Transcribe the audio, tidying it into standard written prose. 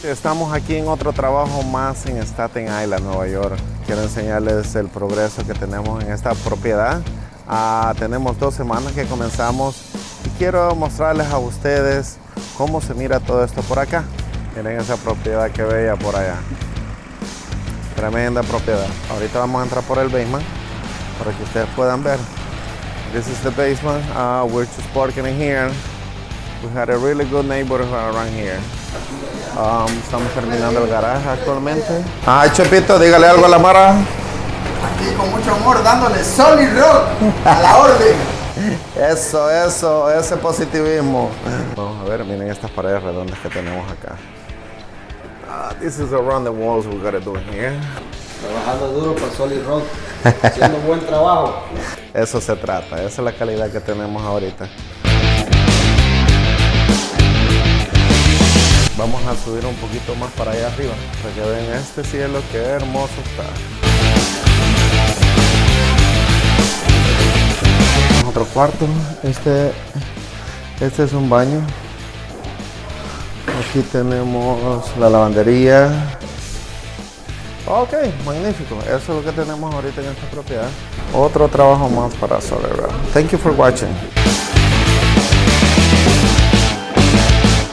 Estamos aquí en otro trabajo más en Staten Island, Nueva York. Quiero enseñarles el progreso que tenemos en esta propiedad. Tenemos 2 semanas que comenzamos y quiero mostrarles a ustedes cómo se mira todo esto por acá. Miren esa propiedad que bella por allá. Tremenda propiedad. Ahorita vamos a entrar por el basement para que ustedes puedan ver. This is the basement. We're just parking in here. We had a really good neighborhood around here. Estamos terminando el garaje actualmente. Chepito, dígale algo a la Mara. Aquí con mucho amor, dándole solid rock a la orden. Eso, ese positivismo. Vamos a ver, miren estas paredes redondas que tenemos acá. This is around the walls we gotta do here. Trabajando duro para solid rock, haciendo buen trabajo. Eso se trata, esa es la calidad que tenemos ahorita. Vamos a subir un poquito más para allá arriba, para que vean este cielo, qué hermoso está. Otro cuarto, este es un baño. Aquí tenemos la lavandería. Ok, magnífico. Eso es lo que tenemos ahorita en esta propiedad. Otro trabajo más para Solar Rock. Thank you for watching.